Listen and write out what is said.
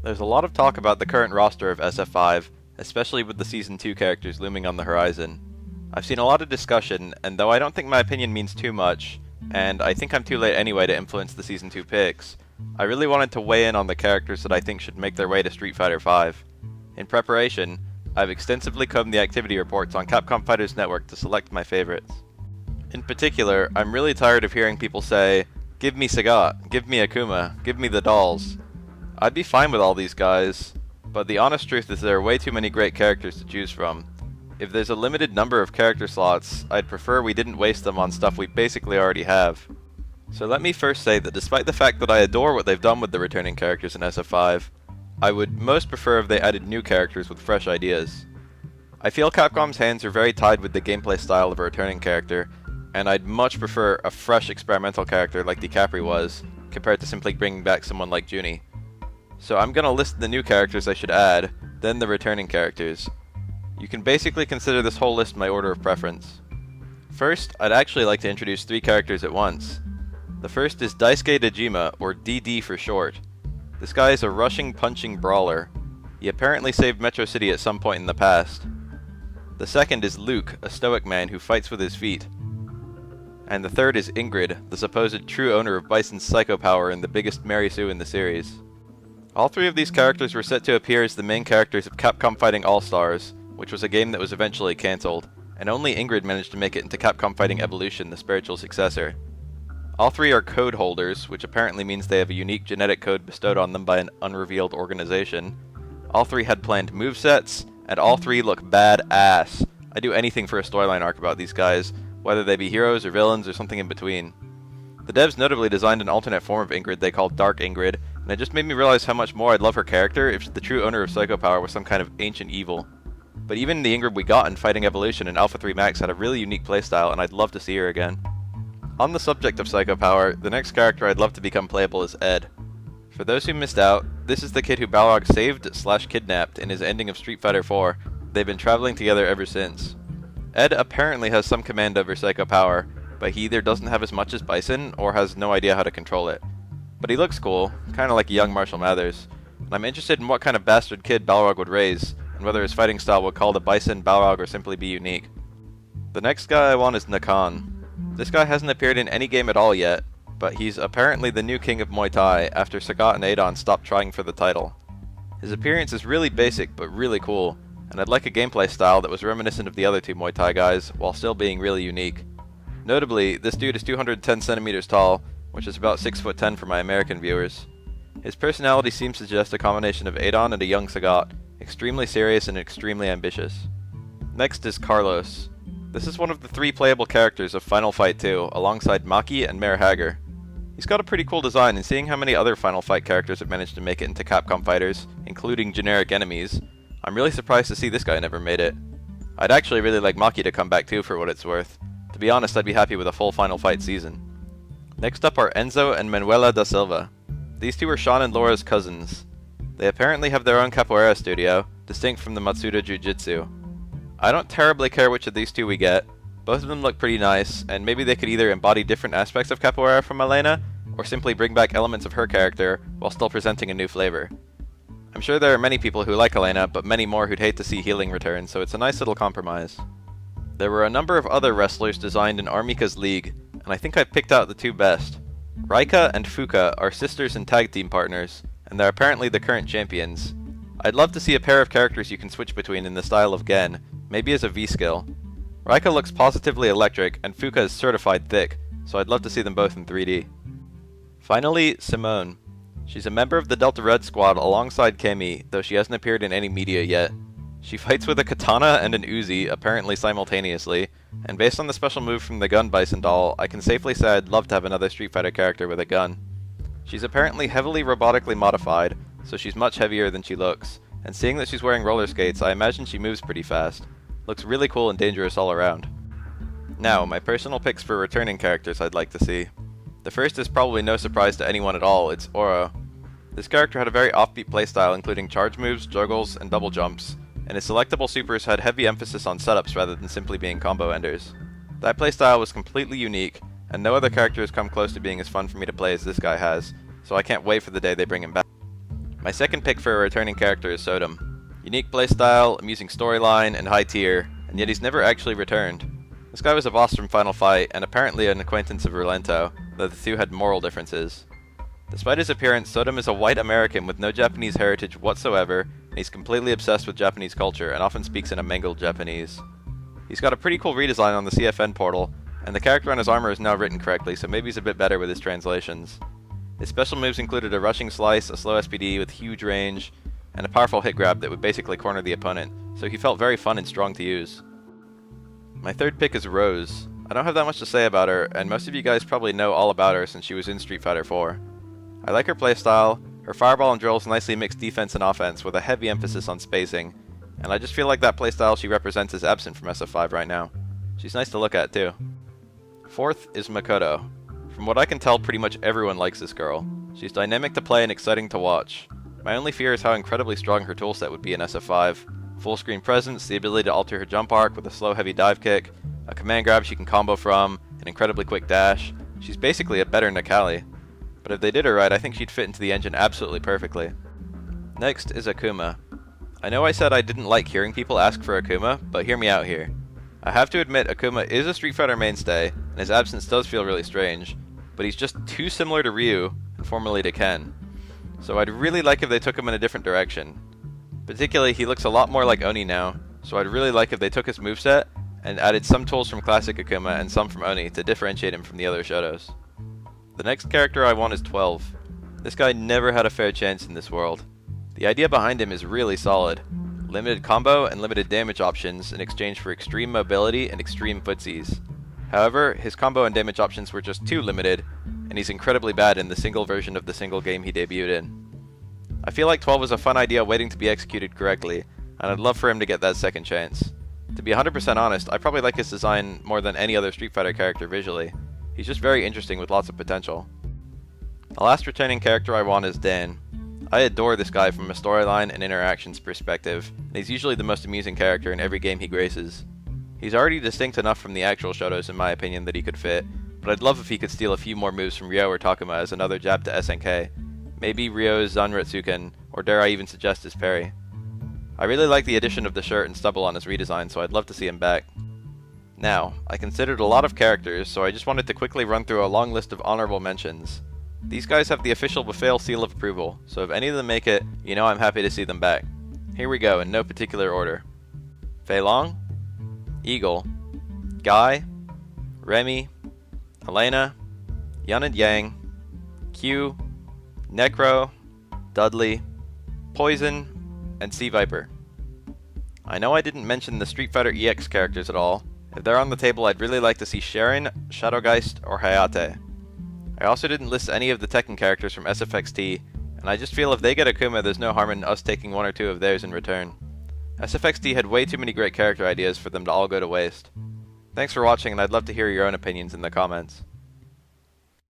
There's a lot of talk about the current roster of SF5, especially with the Season 2 characters looming on the horizon. I've seen a lot of discussion, and though I don't think my opinion means too much, and I think I'm too late anyway to influence the Season 2 picks, I really wanted to weigh in on the characters that I think should make their way to Street Fighter V. In preparation, I've extensively combed the activity reports on Capcom Fighters Network to select my favorites. In particular, I'm really tired of hearing people say, "Give me Sagat, give me Akuma, give me the dolls." I'd be fine with all these guys, but the honest truth is there are way too many great characters to choose from. If there's a limited number of character slots, I'd prefer we didn't waste them on stuff we basically already have. So let me first say that despite the fact that I adore what they've done with the returning characters in SF5, I would most prefer if they added new characters with fresh ideas. I feel Capcom's hands are very tied with the gameplay style of a returning character, and I'd much prefer a fresh experimental character like DiCaprio was, compared to simply bringing back someone like Junie. So I'm gonna list the new characters I should add, then the returning characters. You can basically consider this whole list my order of preference. First, I'd actually like to introduce 3 characters at once. The first is Daisuke Dejima, or DD for short. This guy is a rushing, punching brawler. He apparently saved Metro City at some point in the past. The second is Luke, a stoic man who fights with his feet. And the third is Ingrid, the supposed true owner of Bison's psycho power and the biggest Mary Sue in the series. All 3 of these characters were set to appear as the main characters of Capcom Fighting All-Stars, which was a game that was eventually cancelled, and only Ingrid managed to make it into Capcom Fighting Evolution, the spiritual successor. All 3 are code holders, which apparently means they have a unique genetic code bestowed on them by an unrevealed organization. All 3 had planned movesets, and all 3 look bad-ass. I'd do anything for a storyline arc about these guys, whether they be heroes or villains or something in between. The devs notably designed an alternate form of Ingrid they called Dark Ingrid, and it just made me realize how much more I'd love her character if the true owner of Psycho Power was some kind of ancient evil. But even the Ingrid we got in Fighting Evolution and Alpha 3 Max had a really unique playstyle, and I'd love to see her again. On the subject of Psycho Power, the next character I'd love to become playable is Ed. For those who missed out, this is the kid who Balrog saved/kidnapped in his ending of Street Fighter IV. They've been traveling together ever since. Ed apparently has some command over Psycho Power, but he either doesn't have as much as Bison, or has no idea how to control it. But he looks cool, kinda like a young Marshall Mathers, and I'm interested in what kind of bastard kid Balrog would raise, and whether his fighting style would call the Bison, Balrog, or simply be unique. The next guy I want is Nakan. This guy hasn't appeared in any game at all yet, but he's apparently the new king of Muay Thai after Sagat and Adon stopped trying for the title. His appearance is really basic but really cool, and I'd like a gameplay style that was reminiscent of the other 2 Muay Thai guys, while still being really unique. Notably, this dude is 210 centimeters tall, which is about 6'10" for my American viewers. His personality seems to suggest a combination of Adon and a young Sagat, extremely serious and extremely ambitious. Next is Carlos. This is one of the 3 playable characters of Final Fight 2, alongside Maki and Mayor Hager. He's got a pretty cool design, and seeing how many other Final Fight characters have managed to make it into Capcom Fighters, including generic enemies, I'm really surprised to see this guy never made it. I'd actually really like Maki to come back too for what it's worth. To be honest, I'd be happy with a full Final Fight season. Next up are Enzo and Manuela da Silva. These 2 are Sean and Laura's cousins. They apparently have their own capoeira studio, distinct from the Matsuda Jiu-Jitsu. I don't terribly care which of these 2 we get. Both of them look pretty nice, and maybe they could either embody different aspects of capoeira from Elena, or simply bring back elements of her character while still presenting a new flavor. I'm sure there are many people who like Elena, but many more who'd hate to see healing return, so it's a nice little compromise. There were a number of other wrestlers designed in Armika's league, and I think I've picked out the 2 best. Raika and Fuka are sisters and tag team partners, and they're apparently the current champions. I'd love to see a pair of characters you can switch between in the style of Gen, maybe as a V-skill. Raika looks positively electric, and Fuka is certified thick, so I'd love to see them both in 3D. Finally, Simone. She's a member of the Delta Red Squad alongside Kemi, though she hasn't appeared in any media yet. She fights with a katana and an Uzi, apparently simultaneously, and based on the special move from the Gun Bison doll, I can safely say I'd love to have another Street Fighter character with a gun. She's apparently heavily robotically modified, so she's much heavier than she looks, and seeing that she's wearing roller skates, I imagine she moves pretty fast. Looks really cool and dangerous all around. Now, my personal picks for returning characters I'd like to see. The first is probably no surprise to anyone at all, it's Oro. This character had a very offbeat playstyle including charge moves, juggles, and double jumps, and his selectable supers had heavy emphasis on setups rather than simply being combo enders. That playstyle was completely unique, and no other character has come close to being as fun for me to play as this guy has, so I can't wait for the day they bring him back. My second pick for a returning character is Sodom. Unique playstyle, amusing storyline, and high tier, and yet he's never actually returned. This guy was a boss from Final Fight, and apparently an acquaintance of Relento, though the two had moral differences. Despite his appearance, Sodom is a white American with no Japanese heritage whatsoever, and he's completely obsessed with Japanese culture and often speaks in a mangled Japanese. He's got a pretty cool redesign on the CFN portal, and the character on his armor is now written correctly, so maybe he's a bit better with his translations. His special moves included a rushing slice, a slow SPD with huge range, and a powerful hit grab that would basically corner the opponent, so he felt very fun and strong to use. My third pick is Rose. I don't have that much to say about her, and most of you guys probably know all about her since she was in Street Fighter 4. I like her playstyle, her fireball and drills nicely mix defense and offense with a heavy emphasis on spacing, and I just feel like that playstyle she represents is absent from SF5 right now. She's nice to look at too. Fourth is Makoto. From what I can tell, pretty much everyone likes this girl. She's dynamic to play and exciting to watch. My only fear is how incredibly strong her toolset would be in SF5. Full screen presence, the ability to alter her jump arc with a slow heavy dive kick, a command grab she can combo from, an incredibly quick dash. She's basically a better Nakali. But if they did her right, I think she'd fit into the engine absolutely perfectly. Next is Akuma. I know I said I didn't like hearing people ask for Akuma, but hear me out here. I have to admit Akuma is a Street Fighter mainstay, and his absence does feel really strange, but he's just too similar to Ryu, and formerly to Ken. So I'd really like if they took him in a different direction. Particularly, he looks a lot more like Oni now, so I'd really like if they took his moveset and added some tools from classic Akuma and some from Oni to differentiate him from the other Shotos. The next character I want is 12. This guy never had a fair chance in this world. The idea behind him is really solid. Limited combo and limited damage options in exchange for extreme mobility and extreme footsies. However, his combo and damage options were just too limited, and he's incredibly bad in the single version of the single game he debuted in. I feel like 12 is a fun idea waiting to be executed correctly, and I'd love for him to get that second chance. To be 100% honest, I probably like his design more than any other Street Fighter character visually. He's just very interesting with lots of potential. The last returning character I want is Dan. I adore this guy from a storyline and interactions perspective, and he's usually the most amusing character in every game he graces. He's already distinct enough from the actual Shotos in my opinion that he could fit, but I'd love if he could steal a few more moves from Ryo or Takuma as another jab to SNK. Maybe Ryo's Zanretsuken, or dare I even suggest his parry. I really like the addition of the shirt and stubble on his redesign, so I'd love to see him back. Now, I considered a lot of characters, so I just wanted to quickly run through a long list of honorable mentions. These guys have the official Bafael seal of approval, so if any of them make it, you know I'm happy to see them back. Here we go, in no particular order. Fei Long, Eagle, Guy, Remy, Elena, Yun and Yang, Q, Necro, Dudley, Poison, and Sea Viper. I know I didn't mention the Street Fighter EX characters at all. If they're on the table, I'd really like to see Sharon, Shadowgeist, or Hayate. I also didn't list any of the Tekken characters from SFXT, and I just feel if they get Akuma, there's no harm in us taking one or two of theirs in return. SFXT had way too many great character ideas for them to all go to waste. Thanks for watching, and I'd love to hear your own opinions in the comments.